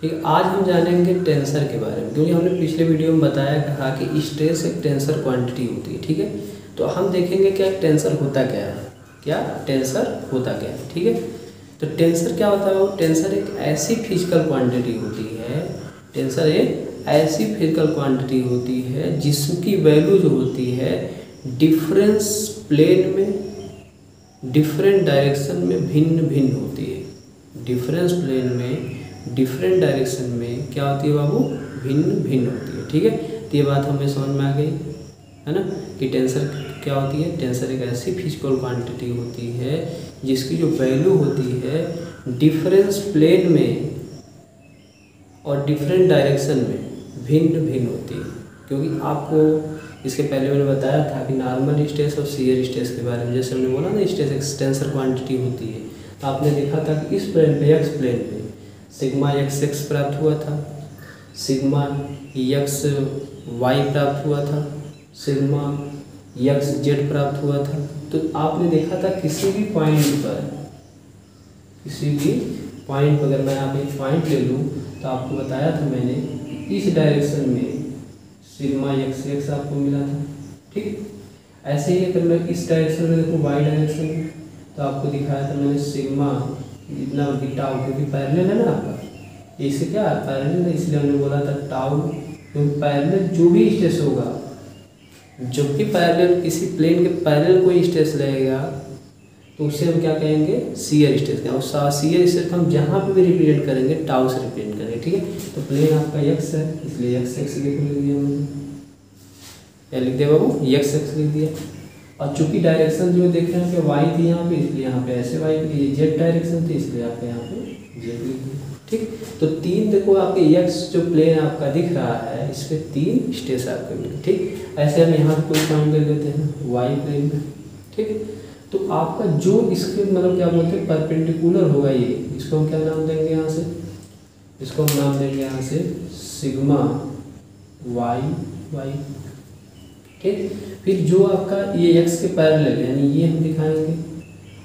ठीक है, आज हम जानेंगे टेंसर के बारे में, क्योंकि हमने पिछले वीडियो में बताया कहा कि स्ट्रेस एक टेंसर क्वांटिटी होती है। ठीक है, तो हम देखेंगे क्या टेंसर होता क्या है, क्या टेंसर होता क्या है। ठीक है, तो टेंसर क्या होता है, टेंसर एक ऐसी फिजिकल क्वांटिटी होती है, टेंसर एक ऐसी फिजिकल क्वांटिटी होती है जिसकी वैल्यू जो होती है डिफरेंस प्लेन में डिफरेंट डायरेक्शन में भिन्न भिन्न होती है। डिफरेंस प्लेन में डिफरेंट डायरेक्शन में क्या होती है बाबू, भिन्न भिन्न होती है। ठीक है, तो ये बात हमें समझ में आ गई है ना कि टेंसर क्या होती है। टेंसर एक ऐसी फिजिकल क्वांटिटी होती है जिसकी जो वैल्यू होती है डिफरेंस प्लेन में और डिफरेंट डायरेक्शन में भिन्न भिन्न होती है। क्योंकि आपको इसके पहले मैंने बताया था कि नॉर्मल स्ट्रेस और शियर स्ट्रेस के बारे में, जैसे हमने बोला ना स्ट्रेस एक टेंसर क्वांटिटी होती है, तो आपने देखा था कि इस प्लेन पे एक्स प्लेन पे सिग्मा एक्स प्राप्त हुआ था, सिग्मा एक्स वाई प्राप्त हुआ था, सिग्मा एक्स जेड प्राप्त हुआ था। तो आपने देखा था किसी भी पॉइंट पर अगर मैं आप एक पॉइंट ले लूँ तो आपको बताया था मैंने इस डायरेक्शन में सिग्मा एक्स एक्स आपको मिला था। ठीक, ऐसे ही अगर मैं इस डायरेक्शन में देखूँ वाई डायरेक्शन में, तो आपको दिखाया था मैंने सिग्मा इतना टाउ, क्योंकि पैरेलल है ना आपका, इससे क्या पैरेलल है, इसलिए हमने बोला था टाउ। क्योंकि पैरेलल जो भी स्ट्रेस होगा, जब भी पैरेलल किसी प्लेन के पैरेलल कोई स्ट्रेस रहेगा तो उसे हम क्या कहेंगे, शियर स्ट्रेस। और शियर स्ट्रेस हम जहाँ पे भी रिप्रेजेंट करेंगे टाउ से रिप्रेजेंट करेंगे। ठीक है, तो प्लेन आपका एक्स है, इसलिए एक्स एक्स लिख दिया मैंने, क्या लिख दिया बाबू, एक्स एक्स लिख दिया। और चूंकि डायरेक्शन जो देख रहे हैं कि वाई थी यहाँ पे, इसलिए यहाँ पे ऐसे वाई के लिए जेड डायरेक्शन थी, इसलिए आपके यहाँ पे जेड लिख दिया। ठीक, तो तीन देखो आपके एक्स जो प्लेन आपका दिख रहा है इस पे तीन स्ट्रेस आपके मिले। ठीक, ऐसे हम यहाँ कोई पॉइंट ले लेते हैं वाई प्लेन में। ठीक, तो आपका जो इसके मतलब क्या बोलते हैं परपेंडिकुलर होगा ये, इसको हम क्या नाम देंगे यहाँ से, इसको हम नाम देंगे यहाँ से सिग्मा वाई वाई। ठीक, फिर जो आपका ये एक्स के पैरेलल यानी ये हम दिखाएंगे,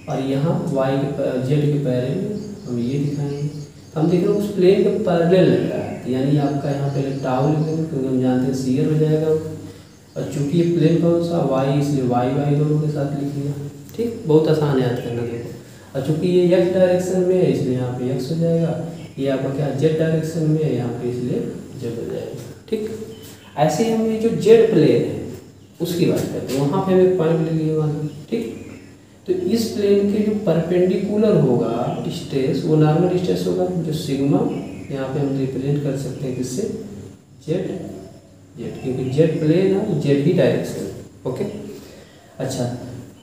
और यहाँ वाई के जेड के पैरेलल हम ये दिखाएंगे। तो हम देख रहे हैं उस प्लेन के पैरेलल लग रहा है, यानी आपका यहाँ पहले टाउ लिख देंगे क्योंकि हम जानते हैं शियर हो जाएगा। और चूंकि ये प्लेन कौन सा वाई, इसलिए वाई वाई दोनों के साथ लिख दिया। ठीक, बहुत आसान है याद करना देखो। और चूंकि ये एक्स डायरेक्शन में है इसलिए यहाँ पे एक्स हो जाएगा, ये आपका क्या जेड डायरेक्शन में है यहाँ पे इसलिए जेड हो जाएगा। ठीक, ऐसे ही हम ये जो जेड प्लेन है उसकी बात करते हैं, वहाँ पे हम एक पॉइंट ले लिए वहाँ। ठीक, तो इस प्लेन के जो परपेंडिकुलर होगा स्ट्रेस वो नॉर्मल स्ट्रेस होगा, जो सिग्मा यहाँ पे हम रिप्रेजेंट कर सकते हैं किससे, जेड जेड, क्योंकि जेड प्लेन है, जेड ही डायरेक्शन है। ओके, अच्छा,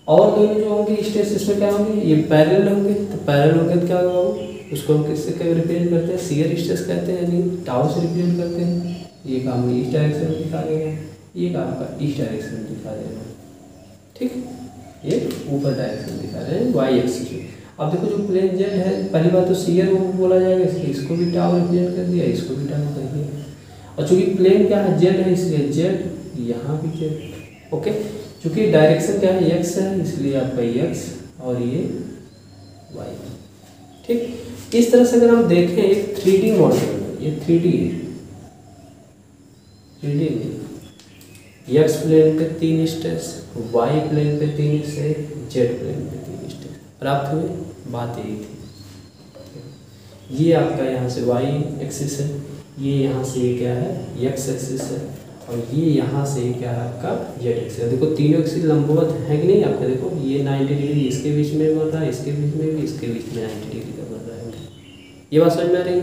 और दोनों जो होंगे स्ट्रेस इसमें क्या होंगे, ये पैरेलल होंगे। तो पैरेलल होंगे तो क्या होगा, उसको हम किससे रिप्रेजेंट करते हैं, शियर स्ट्रेस कहते हैं, यानी टाउ से रिप्रेजेंट करते हैं। ये काम इस डायरेक्शन में दिखा देगा, ये आपका इस डायरेक्शन में दिखा देगा। ठीक, ये ऊपर डायरेक्शन दिखा रहे हैं वाई एक्सिस में। अब देखो जो प्लेन जेड है, पहली बात तो शियर वो बोला जाएगा, इसलिए इसको भी टाउ रिप्रेजेंट कर दिया, इसको भी टाउ कर दिया। और चूंकि प्लेन क्या है जेड है, इसलिए जेड, यहाँ भी जेड। ओके, चूंकि डायरेक्शन क्या है एक्स है, इसलिए आपका एक्स और ये वाई। ठीक, इस तरह से अगर हम देखें एक 3D मॉडल, ये 3D है, 3D में एक्स प्लेन पे 3 स्ट्रेस, वाई प्लेन पे 3 स्ट्रेस, जेड प्लेन पे 3 स्ट्रेस प्राप्त हुए। बात यही थी। ये आपका यहाँ से वाई एक्सिस है, ये यहाँ से ये क्या है एक्स एक्सिस है, और ये यहाँ से क्या है आपका जेड एक्सिस है। देखो तीनों एक्सिस लंबवत है कि नहीं, आपका देखो ये 90 डिग्री इसके बीच में बन रहा है, इसके बीच में भी, इसके बीच में 90 डिग्री का बन रहा है। ये बात समझ में आ रही है,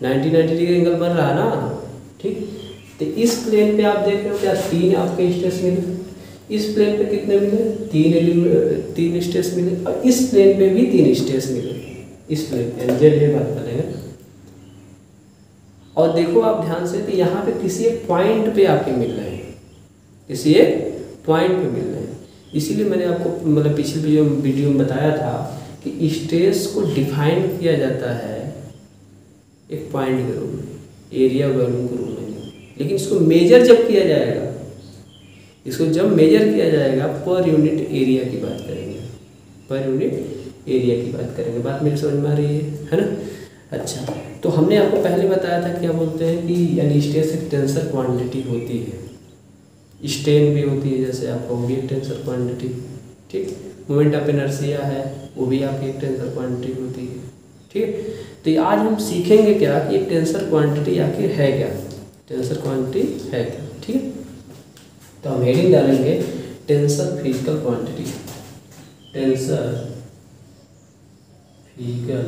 90 डिग्री एंगल बन रहा है ना। ठीक, तो इस प्लेन पे आप देख रहे हो क्या तीन आपके स्ट्रेस मिले, इस प्लेन पे कितने मिले, तीन स्ट्रेस मिले, और इस प्लेन पे भी 3 स्ट्रेस मिले, इस प्लेन पे जेड में बात करेंगे। और देखो आप ध्यान से, तो यहाँ पे किसी एक पॉइंट पे आपके मिल रहे हैं, किसी एक पॉइंट पे मिल रहे हैं। इसीलिए मैंने आपको मतलब पिछले वीडियो में बताया था कि स्ट्रेस को डिफाइन किया जाता है एक पॉइंट के रूप में, एरिया वॉल्यूम के रूप में, लेकिन इसको मेजर जब किया जाएगा, इसको जब मेजर किया जाएगा पर यूनिट एरिया की बात करेंगे, पर यूनिट एरिया की बात करेंगे। बात मेरी समझ में आ रही है ना। अच्छा, तो हमने आपको पहले बताया था क्या बोलते हैं कि यानी स्ट्रेस एक टेंसर क्वांटिटी होती है, स्ट्रेन भी होती है, जैसे आपका वो भी एक टेंसर क्वांटिटी, ठीक। मोमेंट ऑफ इनर्शिया है, वो भी आपकी एक टेंसर क्वांटिटी होती है, ठीक। तो आज हम सीखेंगे क्या कि एक टेंसर क्वांटिटी आखिर है क्या, टेंसर क्वांटिटी है क्या, ठीक है। तो हम हेडिंग डालेंगे tensor physical quantity, tensor physical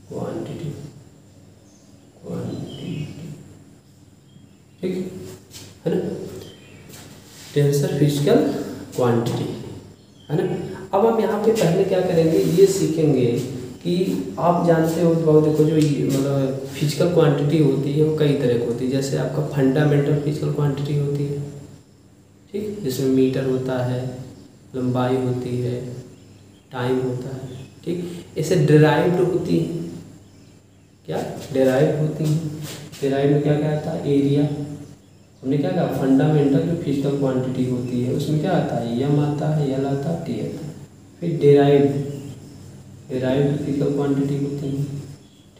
quantity, ठीक है ना, टेंसर फिजिकल क्वांटिटी, है ना। अब हम यहाँ पे पहले क्या करेंगे, ये सीखेंगे कि आप जानते हो तो देखो जो मतलब फिजिकल क्वांटिटी होती है वो कई तरह की होती है। जैसे आपका फंडामेंटल फिजिकल क्वांटिटी होती है, ठीक, जिसमें मीटर होता है, लंबाई होती है, टाइम होता है, ठीक। इसे डिराइव्ड होती है, क्या डिराइव होती है, डिराइव में क्या क्या आता है, एरिया, हमने क्या कहा फंडामेंटल जो फिजिकल क्वांटिटी होती है उसमें क्या आता है, एम आता है, एल आता है, टी आता है। फिर डिराइव्ड फिजिकल क्वांटिटी होती है,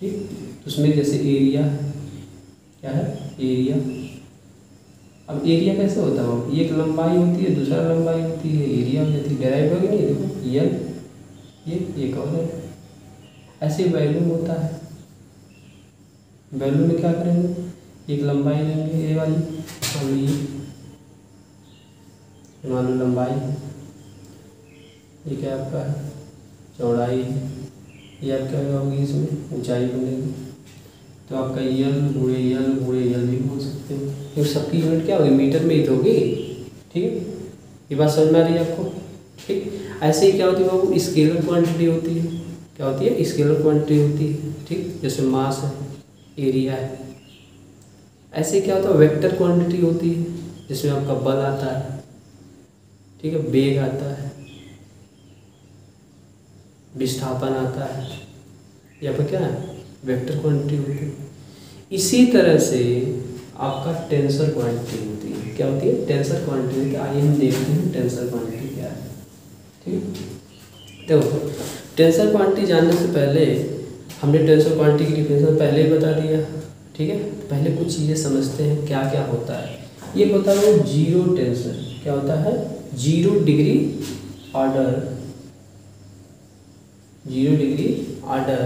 ठीक। उसमें जैसे एरिया, क्या है एरिया। अब एरिया कैसे होता है, एक लंबाई होती है, दूसरा लंबाई होती है, एरिया हो जाती है, डिराइव होगी नहीं, देखो एल, ये एक और है। ऐसे वैल्यूम होता है, वैल्यूम में क्या करेंगे, एक लंबाई लेंगे ये वाली, और ये मान लो लंबाई, ये क्या आपका है चौड़ाई, ये आपका होगी, इसमें ऊंचाई बनेगी। तो आपका यल गुणे यल भी बोल सकते हो, तो सबकी यूनिट क्या होगी, मीटर में ही तो होगी, ठीक है। ये बात समझ में आ रही है आपको, ठीक। ऐसे ही क्या होती है बाबू, स्केलर क्वांटिटी होती है, क्या होती है स्केलर क्वांटिटी होती है, ठीक। जैसे मास है, एरिया है। ऐसे क्या होता है वेक्टर क्वांटिटी होती है, जिसमें आपका बल आता है, ठीक है, वेग आता है, विस्थापन आता है, यहाँ पर क्या है वेक्टर क्वांटिटी होती है। इसी तरह से आपका टेंसर क्वांटिटी होती है, क्या होती है टेंसर क्वांटिटी। आइए हम देखते हैं टेंसर क्वांटिटी क्या है, ठीक। देखो टेंसर क्वांटिटी जानने से पहले हमने टेंसर क्वांटिटी की डिफिनेशन पहले ही बता दिया, ठीक है। पहले कुछ चीज़ें समझते हैं क्या क्या होता है। ये होता है वो जीरो टेंसर, क्या होता है 0 डिग्री ऑर्डर, 0 डिग्री ऑर्डर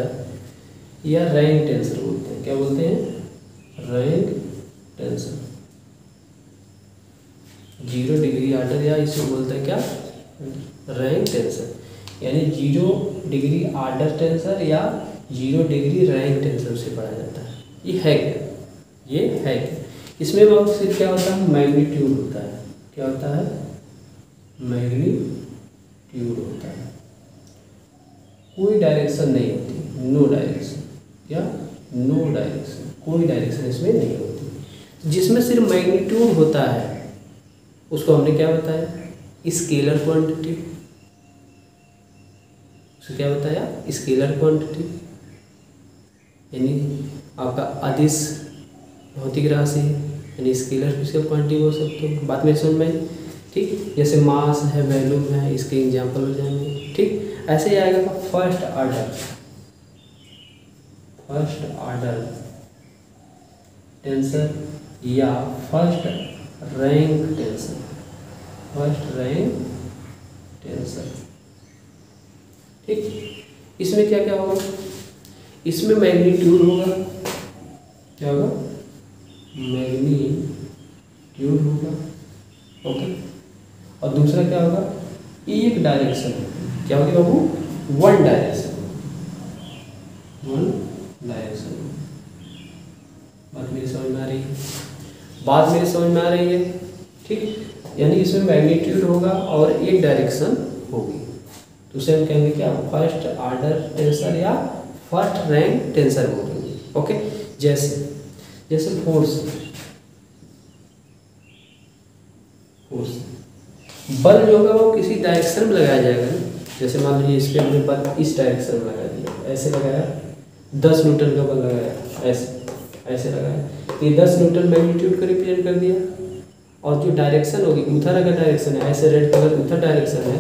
या रैंक टेंसर बोलते हैं, क्या बोलते हैं रैंक टेंसर, 0 डिग्री ऑर्डर, या इसे बोलते हैं क्या रैंक टेंसर, यानी 0 डिग्री ऑर्डर टेंसर या 0 डिग्री रैंक टेंसर से पढ़ा जाता है। ये है क्या, ये है क्या, इसमें सिर्फ क्या होता है मैग्नीट्यूड होता है, क्या होता है मैग्नीट्यूड होता है, कोई डायरेक्शन नहीं होती, नो डायरेक्शन, या नो डायरेक्शन, कोई डायरेक्शन इसमें नहीं होती। जिसमें सिर्फ मैग्नीट्यूड होता है उसको हमने क्या बताया स्केलर क्वांटिटी, उसको क्या बताया स्केलर क्वांटिटी, यानी आपका अदिश भौतिक राशि यानी स्केलर फिजिकल क्वांटिटी बोल सकते हो। बात में समझ में, ठीक। जैसे मास है, वैल्यूम है, इसके एग्जाम्पल हो जाएंगे, ठीक। ऐसे ही आएगा फर्स्ट ऑर्डर टेंसर या फर्स्ट रैंक टेंसर, ठीक। इसमें क्या क्या होगा, इसमें मैग्नीट्यूड होगा, क्या होगा मैग्नीट्यूड होगा, ओके। और दूसरा क्या होगा एक डायरेक्शन, क्या होगी बाबू वन डायरेक्शन, बात मेरी समझ में आ रही है, बात मेरी समझ में आ रही है, ठीक। यानी इसमें मैग्नीट्यूड होगा और एक डायरेक्शन होगी, तो उसे हम कहेंगे क्या फर्स्ट ऑर्डर टेंसर या फर्स्ट रैंक टेंसर बोलेंगे, ओके। जैसे फोर्स बल जो होगा वो किसी डायरेक्शन में लगाया जाएगा ना। जैसे मान लीजिए इस पे हमने बल इस डायरेक्शन में लगा दिया, ऐसे लगाया 10 न्यूटन का बल लगाया, ऐसे लगाया, ये 10 न्यूटन मैग्नीट्यूड को रिप्रेजेंट कर दिया। और जो डायरेक्शन होगी उधर अगर डायरेक्शन है, ऐसे रेड कलर उधर डायरेक्शन है,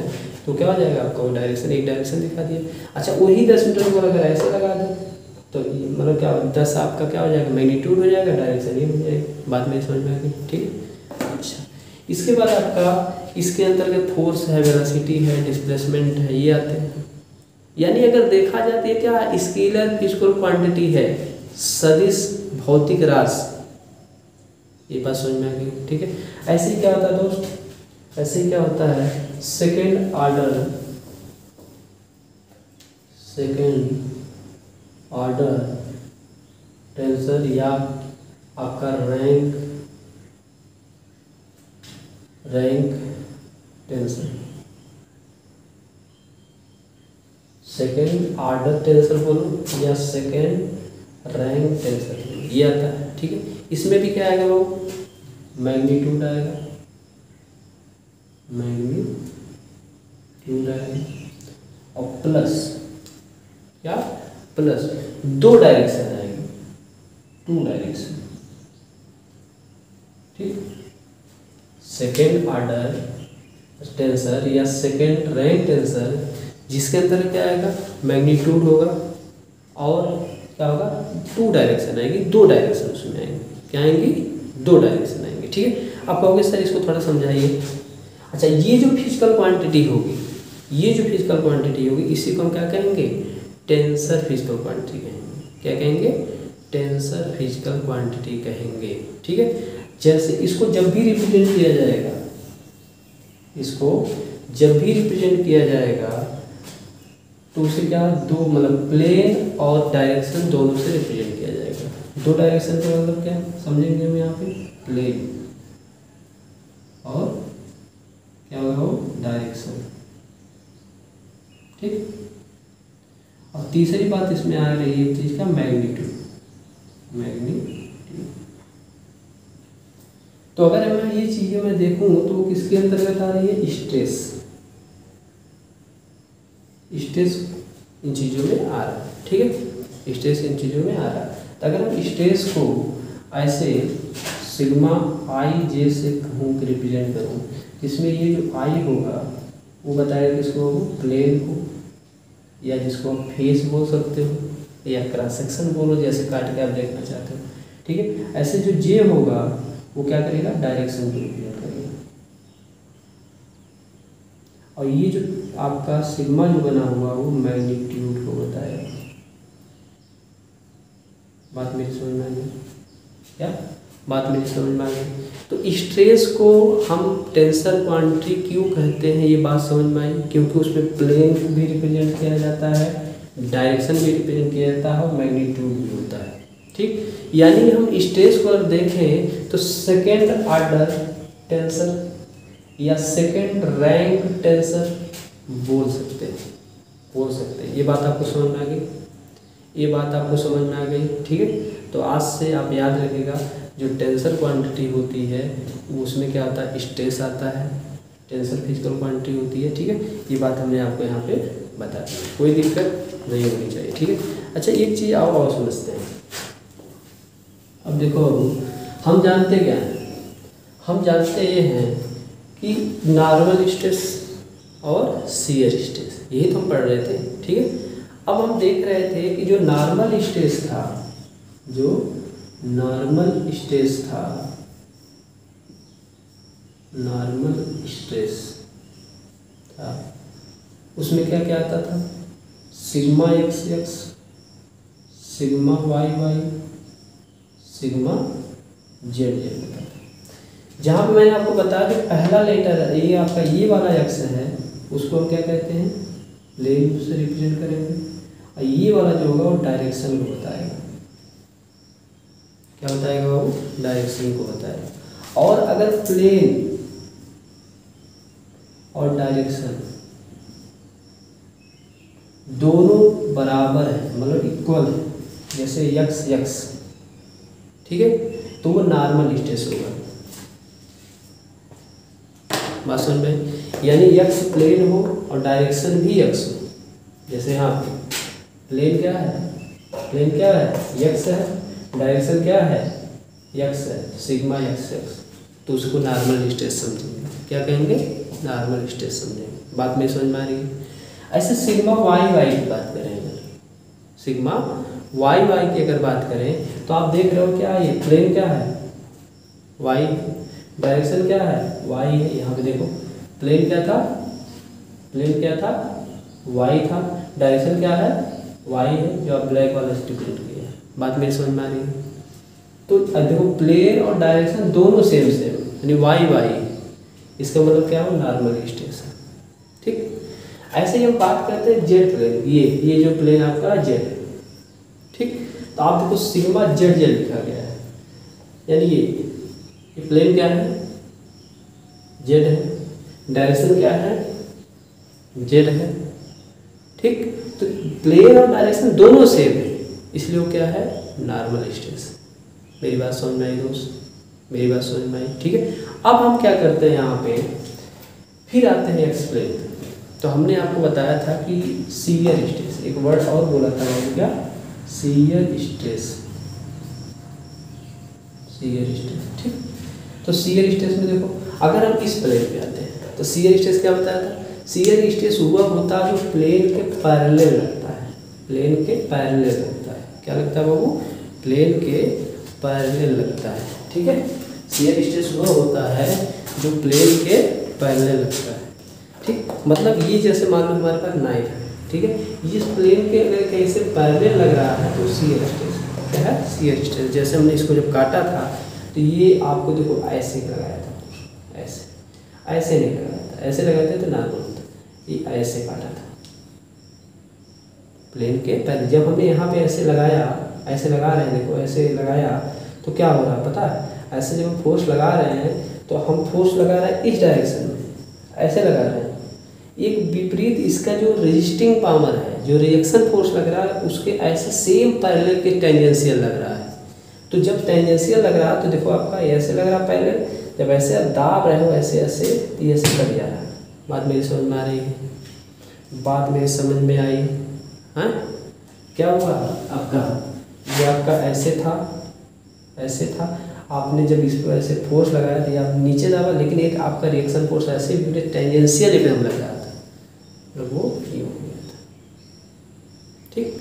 तो क्या हो जाएगा आपका वो डायरेक्शन, एक डायरेक्शन दिखा दिया। अच्छा वही 10 मीटर को अगर ऐसे लगा दो तो मतलब क्या 10 आपका क्या हो जाएगा मैग्नीट्यूड हो जाएगा, डायरेक्शन ये हो जाएगी। बात मेरी समझ में आ गई, ठीक। अच्छा इसके बाद आपका इसके अंतर्गत फोर्स है, वेलोसिटी है, डिस्प्लेसमेंट है, ये आते हैं। यानी अगर देखा जाती है क्या स्केलर फिजिकल क्वांटिटी है, सदिश भौतिक राशि, ये बात समझ में आ गई, ठीक है। ऐसे ही क्या होता है दोस्त, ऐसे ही क्या होता है सेकेंड ऑर्डर टेंसर या आपका rank tensor, second order tensor बोलो या सेकेंड रैंक टेंसर, ये आता है, ठीक है। इसमें भी क्या आएगा वो मैग्नीट्यूड आएगा, और प्लस क्या प्लस 2 डायरेक्शन आएगी, 2 डायरेक्शन, ठीक। सेकेंड ऑर्डर टेंसर या सेकेंड रैंक टेंसर जिसके अंदर क्या आएगा मैग्नीट्यूड होगा और क्या होगा 2 डायरेक्शन आएगी, 2 डायरेक्शन उसमें आएंगे, क्या आएंगी 2 डायरेक्शन आएंगे, ठीक है। आप कहोगे सर इसको थोड़ा समझाइए। अच्छा ये जो फिजिकल क्वांटिटी होगी, ये जो फिजिकल क्वांटिटी होगी इसी को हम क्या कहेंगे टेंसर फिजिकल क्वांटिटी कहेंगे, क्या कहेंगे टेंसर फिजिकल क्वांटिटी कहेंगे, ठीक है। जैसे इसको जब भी रिप्रेजेंट किया जाएगा, इसको जब भी रिप्रेजेंट किया जाएगा तो उसे क्या 2 मतलब प्लेन और डायरेक्शन दोनों से रिप्रेजेंट किया जाएगा। 2 डायरेक्शन का मतलब क्या समझेंगे हम यहाँ पे, प्लेन और क्या होगा वो डायरेक्शन, ठीक। और तीसरी बात इसमें आ रही है चीज का मैग्नीट्यूड। तो अगर मैं ये चीजें मैं देखूं तो किसके अंतर्गत आ रही है स्ट्रेस इन चीजों में आ रहा है, ठीक है। स्ट्रेस इन चीजों में आ रहा है। तो अगर हम स्ट्रेस को ऐसे सिग्मा आई जे से कहूँ कि रिप्रेजेंट करूँ, इसमें ये जो आई होगा वो बताएगा किसको, प्लेन को, या जिसको आप फेस बोल सकते हो या क्रॉस सेक्शन बोलो, जैसे काट के आप देखना चाहते हो, ठीक है। ऐसे जो जे होगा वो क्या करेगा डायरेक्शन को रिप्रेजेंट करेगा, और ये जो आपका सिग्मा जो बना हुआ वो मैग्नीट्यूड को बताएगा। बात मेरी समझ में आ गई क्या, बात मेरी समझ में आ गई। तो स्ट्रेस को हम टेंसर क्वांटिटी क्यों कहते हैं, ये बात समझ में आई, क्योंकि उसमें प्लेन को भी रिप्रेजेंट किया जाता है, डायरेक्शन भी रिप्रेजेंट किया जाता है और मैग्नीट्यूड भी होता है, ठीक। यानी हम स्ट्रेस को अगर देखें तो सेकेंड ऑर्डर टेंसर या सेकेंड रैंक टेंसर बोल सकते हैं। ये बात आपको समझ में आ गई, ये बात आपको समझ में आ गई, ठीक है। तो आज से आप याद रखिएगा जो टेंसर क्वांटिटी होती है वो उसमें क्या आता है स्ट्रेस आता है, टेंसर फिजिकल क्वांटिटी होती है, ठीक है। ये बात हमने आपको यहाँ पे बता दी, कोई दिक्कत नहीं होनी चाहिए, ठीक है। अच्छा एक चीज़ आओ और समझते हैं। अब देखो हम जानते क्या हैं, हम जानते ये हैं कि नॉर्मल स्ट्रेस और शियर स्ट्रेस, यही तो हम पढ़ रहे थे, ठीक है। अब हम देख रहे थे कि जो नॉर्मल स्ट्रेस था, जो नॉर्मल स्ट्रेस था, उसमें क्या क्या आता था, sigma x x, sigma y y, sigma z z होता था। जहाँ पे मैंने आपको बताया कि पहला लेटर ये आपका ये वाला एक्स है, उसको हम क्या कहते हैं प्लेन से रिप्रेजेंट करेंगे, और ये वाला जो होगा वो डायरेक्शन को बताएगा, क्या बताएगा वो डायरेक्शन को बताएगा। और अगर प्लेन और डायरेक्शन दोनों बराबर है, मतलब इक्वल है, जैसे यक्स यक्स, ठीक है, तो वो नॉर्मल स्ट्रेस होगा। बात समझ में, यानी यक्स प्लेन हो और डायरेक्शन भी यक्स हो, जैसे यहाँ पे प्लेन क्या है यक्स है, डायरेक्शन क्या है यक्स है, सिग्मा यक्स यक्स, तो उसको नॉर्मल स्ट्रेस समझेंगे, क्या कहेंगे नॉर्मल स्ट्रेस समझेंगे। बात मेरी समझ में आ रही है। ऐसे सिग्मा वाई वाई की बात करें, अगर सिग्मा वाई वाई की अगर बात करें तो आप देख रहे हो क्या ये प्लेन क्या है, वाई, डायरेक्शन क्या है, वाई है। यहाँ पे देखो प्लेन क्या था, प्लेन क्या था, वाई था, डायरेक्शन क्या है, वाई है, जो आप ब्लैक वाला से डिफरेंट किया। बात मेरी समझ में आ रही है। तो देखो प्लेन और डायरेक्शन दोनों सेम सेम, यानी वाई वाई, इसका मतलब क्या हो, नॉर्मल स्ट्रेस है। ठीक, ऐसे ही हम बात करते हैं जेड प्लेन, ये जो प्लेन आपका जेड है। ठीक, तो आप देखो सिग्मा जेड जेड लिखा गया है, यानी ये प्लेन क्या है, जेड है, डायरेक्शन क्या है, जेड है। ठीक, तो प्लेन और डायरेक्शन दोनों सेम है, इसलिए वो क्या है, नॉर्मल स्ट्रेस। मेरी बात समझ में आई दोस्त, मेरी बात समझ में आई। ठीक है, अब हम क्या करते हैं यहाँ पे, फिर आते हैं एक्सप्लेन। तो हमने आपको बताया था कि शियर स्ट्रेस, एक वर्ड और बोला था वो क्या, शियर स्ट्रेस, शियर स्ट्रेस। ठीक, तो शियर स्ट्रेस में देखो अगर हम इस प्लेन पे आते हैं तो शियर स्ट्रेस क्या बताया था, शियर स्ट्रेस हुआ होता है जो प्लेन के पैरेलल लगता है, प्लेन के पैरेलल लगता है। क्या लगता है बाबू, प्लेन के पैरेलल लगता है। ठीक है, शियर स्ट्रेस वो होता है जो प्लेन के पैरेलल लगता है। ठीक, मतलब ये जैसे मान लो हमारे पास नाइफ है, ठीक है, इस प्लेन के अगर कहीं से पैरेलल लग रहा है तो शियर स्ट्रेस क्या है, शियर स्ट्रेस। जैसे हमने इसको जब काटा था तो ये आपको देखो ऐसे लगाया था, ऐसे ऐसे नहीं लगाया था, ऐसे लगाते तो नॉर्मल होता, ये ऐसे काटा था प्लेन के पहले। जब हमने यहाँ पे ऐसे लगाया, ऐसे लगा रहे हैं, देखो ऐसे लगाया तो क्या हो रहा है पता है, ऐसे जब हम फोर्स लगा रहे हैं तो हम फोर्स लगा रहे हैं इस डायरेक्शन में, ऐसे लगा रहे हैं। एक विपरीत इसका जो रेजिस्टिंग पावर है, जो रिएक्शन फोर्स लग रहा है उसके ऐसे सेम पैरेलल के टेंजेंशियल लग रहा है। तो जब टेंजेंशियल लग रहा है तो देखो आपका ऐसे लग रहा है पैरेलल, जब ऐसे आप दाब रहे हो ऐसे ऐसे ये ऐसे कट जा रहा है। बात मेरी समझ में आ रही है, बात मेरी समझ में आई। हाँ, क्या हुआ आपका, ये आपका ऐसे था, ऐसे था, आपने जब इस पर ऐसे फोर्स लगाया तो आप नीचे दबा, लेकिन एक आपका रिएक्शन फोर्स ऐसे टेंजेंशियल एकदम लग रहा था, तो वो ये हो गया था। ठीक,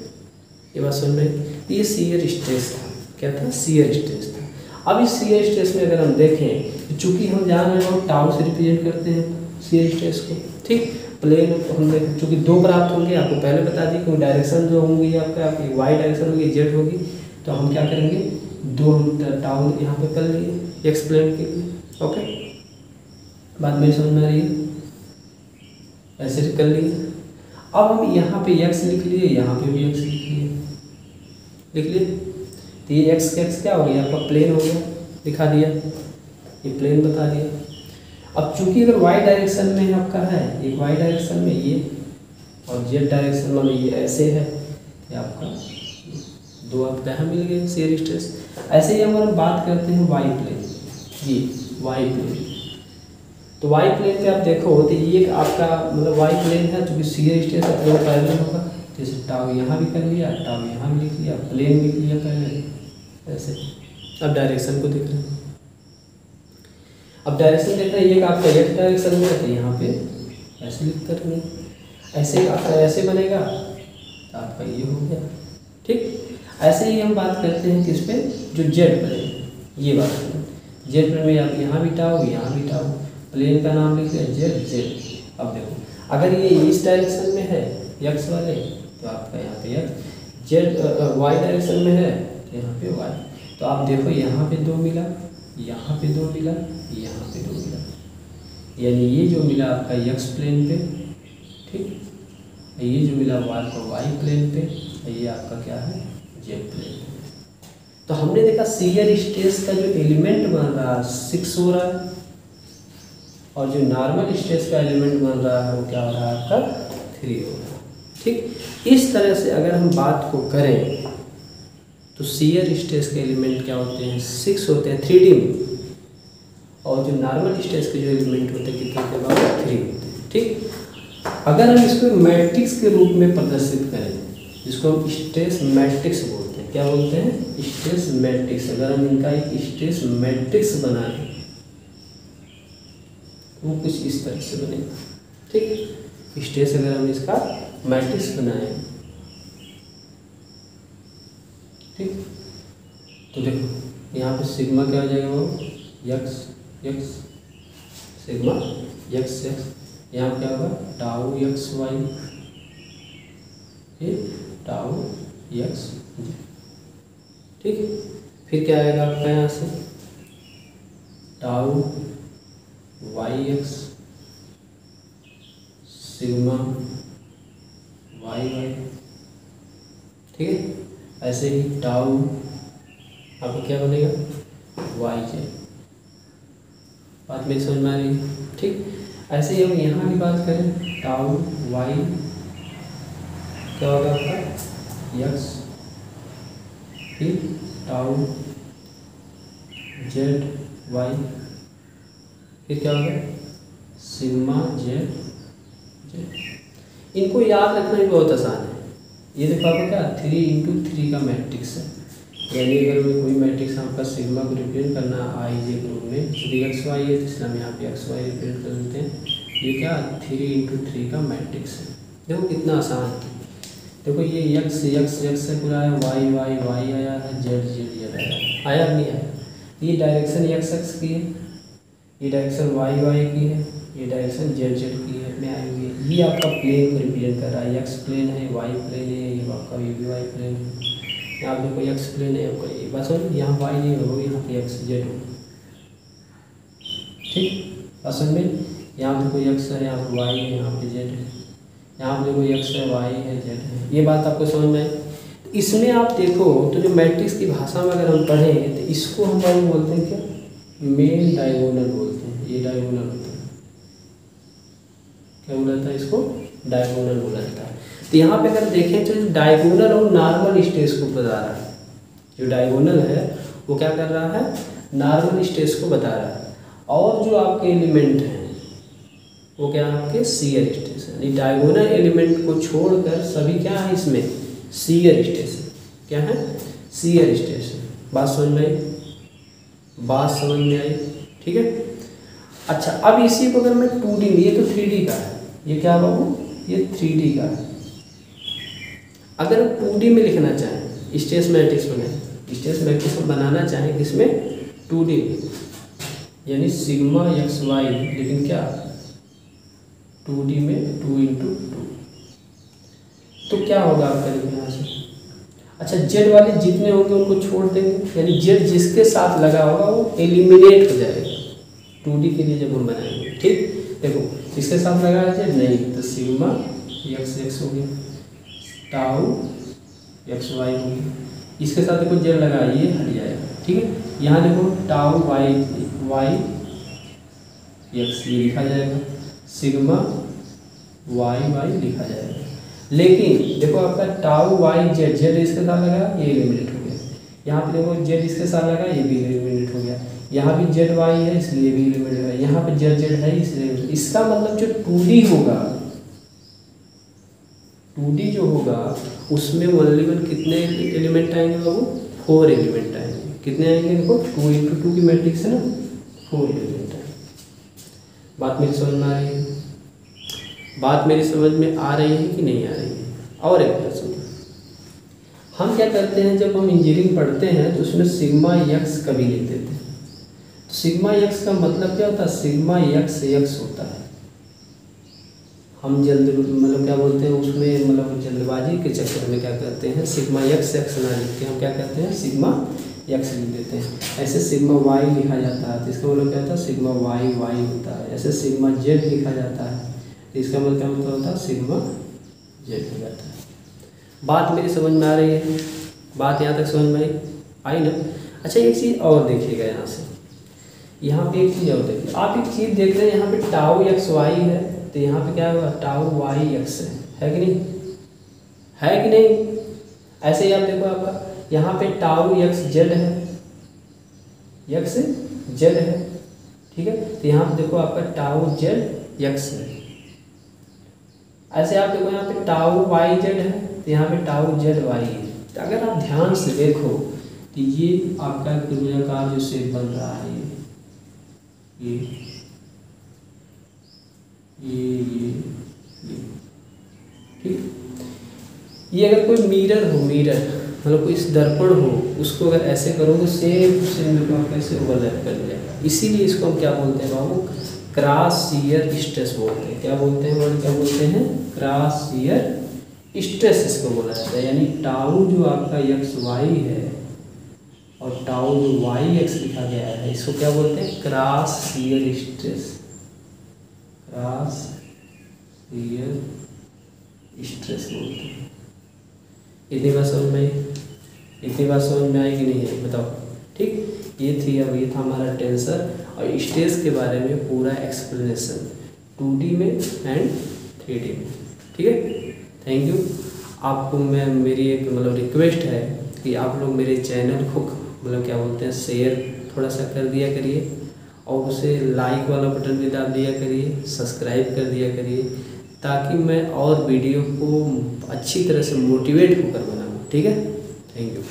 ये बात समझ में, ये शियर स्ट्रेस था। क्या था, शियर स्ट्रेस था। अब इस शियर स्ट्रेस में अगर हम देखें, चूंकि हम जान रहे हैं टाउ से रिप्रेजेंट करते हैं शियर स्ट्रेस को। ठीक, प्लेन हमने चूंकि दो प्राप्त होंगे, आपको पहले बता दी कि डायरेक्शन जो होंगी आपकी वाई डायरेक्शन होगी, जेड होगी, तो हम क्या करेंगे, दो टाउ यहाँ पे कर लिए एक्सप्लेन के लिए। ओके, बात मेरी समझ में आ रही है, ऐसे कर लिए। अब हम यहाँ पे x लिख लिए, यहाँ पे भी x लिख लिए, लिख लिए, तो ये x का x क्या हो गया, आपका प्लेन हो गया, दिखा दिया, ये प्लेन बता दिया। अब चूंकि अगर y डायरेक्शन में आपका है, एक y डायरेक्शन में ये और z डायरेक्शन में ये ऐसे है, ये आपका दो आपका यहाँ मिल गए शियर स्ट्रेस। ऐसे ही अगर हम बात करते हैं y प्लेन, ये y प्लेन, तो y प्लेन पे आप देखो तो ये आपका मतलब y प्लेन है, चूँकि शियर स्ट्रेस है तो पैरेलल होगा, जैसे टाउ यहाँ भी कर लिया, टाउ यहाँ भी लिख लिया, प्लेन लिख लिया पहले ऐसे। अब डायरेक्शन को देख रहे हैं, अब डायरेक्शन देख रहे हैं, ये आपका x डायरेक्शन में है तो यहाँ पे ऐसे लिखते रहेंगे, ऐसे आपका ऐसे बनेगा तो आपका ये हो गया। ठीक, ऐसे ही हम बात करते हैं किस पे, जो जेड प्लेन, ये बात करें जेड प्लेन में आप यहाँ भी टाउ, यहाँ भी टाउ, प्लेन का नाम लिख दिया जेड, जेड। अब देखो अगर ये इस डायरेक्शन में है x वाले तो आपका यहाँ पे x, जेड y डायरेक्शन में है तो यहाँ पे y। तो आप देखो यहाँ पे दो मिला, यहाँ पे दो मिला, यहाँ पे दो मिला, यानी ये जो मिला आपका x प्लेन पे, ठीक, ये जो मिला वो आपका y प्लेन पे, ये आपका क्या है, z प्लेन पे। तो हमने देखा शियर स्ट्रेस का जो एलिमेंट बन रहा है 6 हो रहा है, और जो नॉर्मल स्ट्रेस का एलिमेंट बन रहा है वो क्या हो रहा है आपका 3 हो रहा है। ठीक, इस तरह से अगर हम बात को करें तो शियर स्ट्रेस के एलिमेंट क्या होते हैं, 6 होते हैं 3D में, और जो नॉर्मल स्ट्रेस के जो एलिमेंट होते हैं कितने के बाद 3 होते हैं। ठीक, अगर हम इसको मैट्रिक्स के रूप में प्रदर्शित करें, जिसको हम स्ट्रेस मैट्रिक्स बोलते हैं, क्या बोलते हैं, स्ट्रेस मैट्रिक्स। अगर हम इनका एक स्ट्रेस मैट्रिक्स बनाएं वो कुछ इस तरह से बनेगा। ठीक, स्टेज अगर हम इसका मैट्रिक्स बनाएं, ठीक, तो देखो यहाँ पे सिग्मा क्या हो जाएगा, वो x x sigma x x, यहाँ पे क्या होगा टाउ यक्स वाई, फिर टाउ यक्स, ठीक। फिर क्या आएगा आपका यहाँ से tau y x sigma y y, ठीक है। ऐसे ही टाउ आपको क्या बनेगा वाई जे, बात मेरी समझ में आ रही है, ठीक। ऐसे ही हम यहाँ की बात करें, टाउ वाई क्या होगा आपका यक्स, फिर टाउ जेड वाई, फिर क्या होगा सिग्मा जेड जेड। इनको याद रखना भी बहुत आसान है। ये देखो आपका क्या 3 × 3 का मैट्रिक्स है, यानी अगर मैं कोई मैट्रिक्स आपका सिग्मा को रिप्रेजेंट करना आई जे ग्रुप में, तो एक्स वाई है, तो इसलिए हम यहाँ पे एक्स वाई रिप्रेजेंट कर देते हैं। ये क्या 3 × 3 का मैट्रिक्स है। देखो कितना आसान है। देखो ये यक्स यक्स यक्स से पूरा आया, वाई वाई वाई आया है, जेड जेड जेड आया नहीं आया। ये डायरेक्शन यक्स एक्स की है, ये डायरेक्शन वाई वाई की है, ये डायरेक्शन जेड जेड की है में आई हुई है। ये आपका प्लेन को रिप्रेजेंट कर रहा है, एक्स प्लेन है, वाई प्लेन है, ये आपका ये भी वाई प्लेन है। यहाँ देखो एक्स प्लेन है आपका ये, बस यहाँ वाई नहीं हो, यहाँ पे एक्स जेड हो, ठीक। असल में यहाँ देखो एक्स है, यहाँ पे वाई है, यहाँ पे जेड है, यहाँ पे देखो एक्स है, वाई है, जेड है। ये बात आपको समझ में आई। इसमें आप देखो तो जो मैट्रिक्स की भाषा में अगर हम पढ़ें तो इसको हम बोलते हैं क्या, मेन डायगोनल बोलते हैं। ये डायगोनल होता है, क्या बोला जाता है इसको, डायगोनल बोला जाता है। तो यहाँ पे अगर देखें तो डायगोनल और नॉर्मल स्टेज को बता रहा है। जो डायगोनल है वो क्या कर रहा है, नॉर्मल स्टेज को बता रहा है, और जो आपके एलिमेंट हैं वो क्या है आपके सीयर स्टेज है। यानी डायगोनल एलिमेंट को छोड़कर सभी क्या है इसमें सीयर स्टेज है। क्या है सीयर स्टेज है। बात समझ में आई, बात समझ में आई, ठीक है। अच्छा अब इसी को अगर मैं 2D में, ये तो 3D का है, ये क्या बाबू ये 3D का है। अगर 2D में लिखना चाहें स्टेज मैट्रिक्स बनाए, स्टेज मैट्रिक्स बनाना चाहें किसमें 2D में, यानी सिग्मा एक्स वाई, लेकिन क्या 2D में 2 × 2, तो क्या होगा आपका देखो यहाँ से। अच्छा जेड वाले जितने होंगे उनको छोड़ देंगे, यानी जेड जिसके साथ लगा होगा वो एलिमिनेट हो जाएगा 2D के लिए जब हम बनाएंगे, ठीक। देखो इसके साथ लगा है जेड नहीं, तो सिग्मा एक्स एक्स हो गया, टाउ एक्स वाई हो गया। इसके साथ देखो जेड लगा, ये हट जाएगा, ठीक है। यहाँ देखो टाउ वाई वाई एक्स ये लिखा जाएगा, सिग्मा वाई वाई लिखा जाएगा। लेकिन देखो आपका टाउ वाई जेड, जेड इसके साथ लगा ये एलिमिनेट हो गया। यहाँ पे देखो जेड इसके साथ लगा ये भी एलिमिनेट हो गया। यहाँ भी जेड वाई है इसलिए भी एलिमिनेट हो गया। यहाँ पे जेड जेड है इसलिए। इसका मतलब जो 2D होगा, 2D जो होगा उसमें ओनली वन कितने एलिमेंट आएंगे बाबू, 4 एलिमेंट आएंगे। कितने आएंगे देखो 2 × 2 की मैट्रिक्स है ना, 4 एलिमेंट आएंगे। बात मेरी समझ में आ रही है, बात मेरी समझ में आ रही है कि नहीं आ रही है। और एक बात सुनो, हम क्या करते हैं जब हम इंजीनियरिंग पढ़ते हैं तो उसमें सिग्मा एक्स कभी लिख देते हैं। तो सिग्मा एक्स का मतलब क्या होता है, सिग्मा एक्स एक्स होता है। हम जल्द मतलब क्या बोलते हैं उसमें, मतलब जल्दबाजी के चक्कर में क्या करते हैं सिग्मा एक्स एक्स ना लिख के हम क्या करते हैं सिग्मा एक्स लिख देते हैं। ऐसे सिग्मा वाई लिखा जाता है तो इसका मतलब क्या होता है सिग्मा वाई वाई होता है। ऐसे सिग्मा जेड लिखा जाता है तो इसका मतलब क्या मतलब होता है सिग्मा जेड हो जाता है। बात मेरी समझ में आ रही है, बात यहाँ तक समझ में आई ना। अच्छा एक चीज़ और देखिएगा यहाँ से, यहाँ पे एक चीज़ और देखिए, आप एक चीज़ देख रहे हैं यहाँ पे टाउ एक्स वाई है तो यहाँ पे क्या होगा टाउ वाई एक्स है कि नहीं, है कि नहीं। ऐसे ही आप देखो आपका यहाँ पे टाउ एक्स जेड है, एक्स जेड है, ठीक है। तो यहाँ पे देखो आपका टाउ जेड एक्स है। ऐसे आप देखो यहाँ पे टाउ वाई जेड है तो यहाँ पे टाउ जेड वाई है। तो अगर आप ध्यान से देखो तो ये आपका त्रिभुजाकार जो शेप बन रहा है ये ठीक। ये अगर कोई मिरर हो, मिरर मतलब कोई इस दर्पण हो, उसको अगर ऐसे करो तो सेम मेरे को कैसे ओवरलैप कर जाएगा। इसीलिए इसको हम क्या बोलते हैं बाबू, क्रॉस शियर स्ट्रेस बोलते हैं। क्या बोलते हैं वर्ड, क्या बोलते हैं, क्रॉस शियर स्ट्रेस इसको बोला जाता है। यानी टाउ जो आपका एक्स वाई है और टाउ जो वाई एक्स लिखा गया है, इसको क्या बोलते हैं, cross shear stress, cross shear stress बोलते हैं। इतनी बात समझ में आई, इतनी बात समझ में आई कि नहीं है, बताओ। ठीक, ये थी, अब ये था हमारा टेंसर और स्ट्रेस के बारे में पूरा एक्सप्लेनेशन 2D में एंड 3D में। ठीक है, थैंक यू। आपको मैं मेरी एक मतलब रिक्वेस्ट है कि आप लोग मेरे चैनल को मतलब क्या बोलते हैं, शेयर थोड़ा सा कर दिया करिए और उसे लाइक वाला बटन भी दाब दिया करिए, सब्सक्राइब कर दिया करिए, ताकि मैं और वीडियो को अच्छी तरह से मोटिवेट होकर बनाऊँ। ठीक है, थैंक यू।